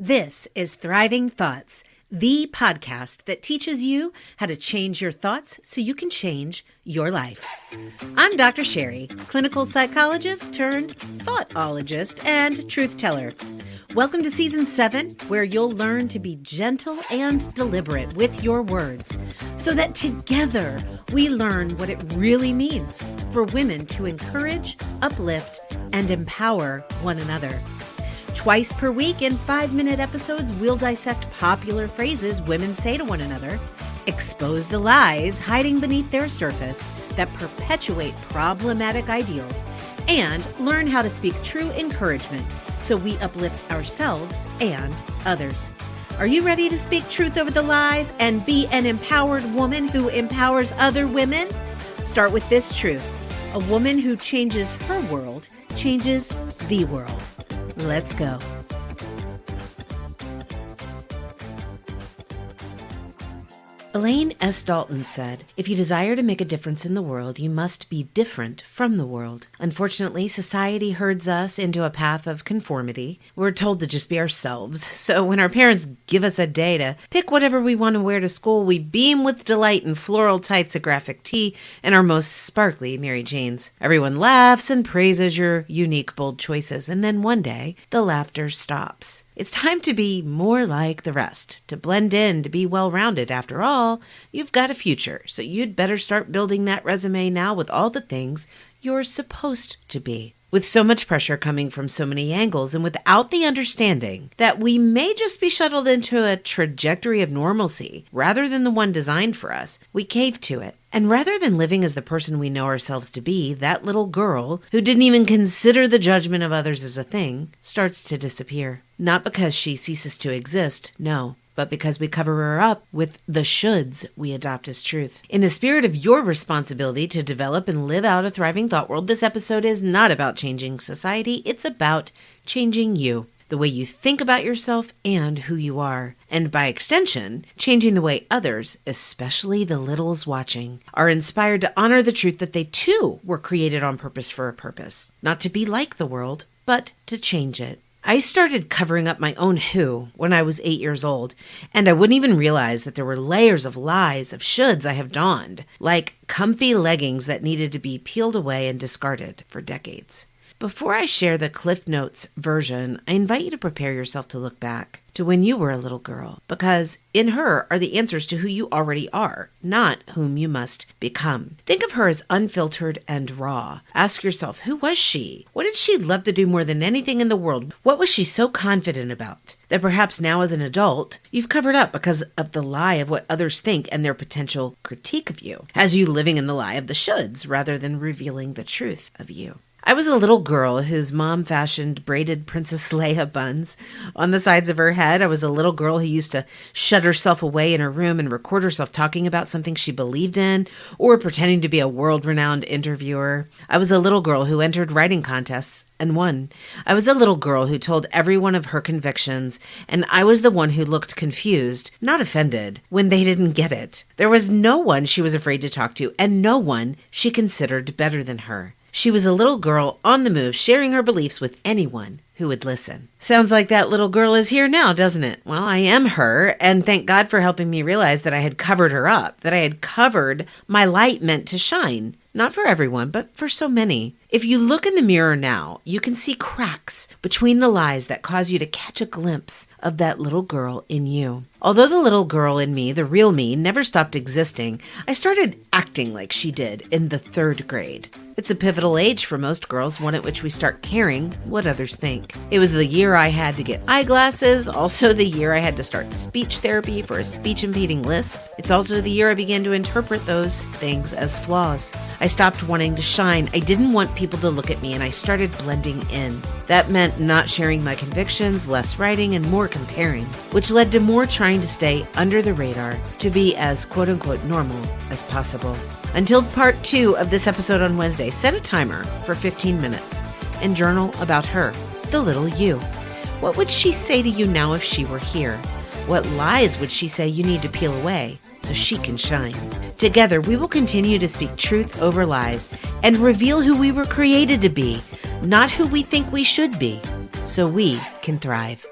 This is Thriving Thoughts, the podcast that teaches you how to change your thoughts so you can change your life. I'm Dr. Sherri, clinical psychologist turned thoughtologist and truth teller. Welcome to Season 7, where you'll learn to be gentle and deliberate with your words so that together we learn what it really means for women to encourage, uplift, and empower one another. Twice per week in 5-minute episodes, we'll dissect popular phrases women say to one another, expose the lies hiding beneath their surface that perpetuate problematic ideals, and learn how to speak true encouragement so we uplift ourselves and others. Are you ready to speak truth over the lies and be an empowered woman who empowers other women? Start with this truth. A woman who changes her world changes the world. Let's go. Elaine S. Dalton said, "If you desire to make a difference in the world, you must be different from the world." Unfortunately, society herds us into a path of conformity. We're told to just be ourselves. So when our parents give us a day to pick whatever we want to wear to school, we beam with delight in floral tights, a graphic tee, and our most sparkly Mary Janes. Everyone laughs and praises your unique, bold choices, and then one day, the laughter stops. It's time to be more like the rest, to blend in, to be well-rounded. After all, you've got a future, so you'd better start building that resume now with all the things you're supposed to be. With so much pressure coming from so many angles and without the understanding that we may just be shuttled into a trajectory of normalcy rather than the one designed for us, we cave to it. And rather than living as the person we know ourselves to be, that little girl, who didn't even consider the judgment of others as a thing, starts to disappear. Not because she ceases to exist, no, but because we cover her up with the shoulds we adopt as truth. In the spirit of your responsibility to develop and live out a thriving thought world, this episode is not about changing society, it's about changing you. The way you think about yourself and who you are. And by extension, changing the way others, especially the littles watching, are inspired to honor the truth that they too were created on purpose for a purpose. Not to be like the world, but to change it. I started covering up my own who when I was 8 years old, and I wouldn't even realize that there were layers of lies, of shoulds I have donned, like comfy leggings that needed to be peeled away and discarded for decades. Before I share the Cliff Notes version, I invite you to prepare yourself to look back to when you were a little girl, because in her are the answers to who you already are, not whom you must become. Think of her as unfiltered and raw. Ask yourself, who was she? What did she love to do more than anything in the world? What was she so confident about that perhaps now as an adult, you've covered up because of the lie of what others think and their potential critique of you, as you living in the lie of the shoulds rather than revealing the truth of you? I was a little girl whose mom fashioned braided Princess Leia buns on the sides of her head. I was a little girl who used to shut herself away in her room and record herself talking about something she believed in or pretending to be a world-renowned interviewer. I was a little girl who entered writing contests and won. I was a little girl who told everyone of her convictions, and I was the one who looked confused, not offended, when they didn't get it. There was no one she was afraid to talk to, and no one she considered better than her. She was a little girl on the move, sharing her beliefs with anyone who would listen. Sounds like that little girl is here now, doesn't it? Well, I am her, and thank God for helping me realize that I had covered her up, that I had covered my light meant to shine. Not for everyone, but for so many. If you look in the mirror now, you can see cracks between the lies that cause you to catch a glimpse of that little girl in you. Although the little girl in me, the real me, never stopped existing, I started acting like she did in the 3rd grade. It's a pivotal age for most girls, one at which we start caring what others think. It was the year I had to get eyeglasses, also the year I had to start speech therapy for a speech-impeding lisp. It's also the year I began to interpret those things as flaws. I stopped wanting to shine. I didn't want people to look at me, and I started blending in. That meant not sharing my convictions, less writing, and more comparing, which led to more trying to stay under the radar to be as quote-unquote normal as possible. Until part 2 of this episode on Wednesday, set a timer for 15 minutes and journal about her, the little you. What would she say to you now if she were here? What lies would she say you need to peel away so she can shine? Together, we will continue to speak truth over lies and reveal who we were created to be, not who we think we should be, so we can thrive.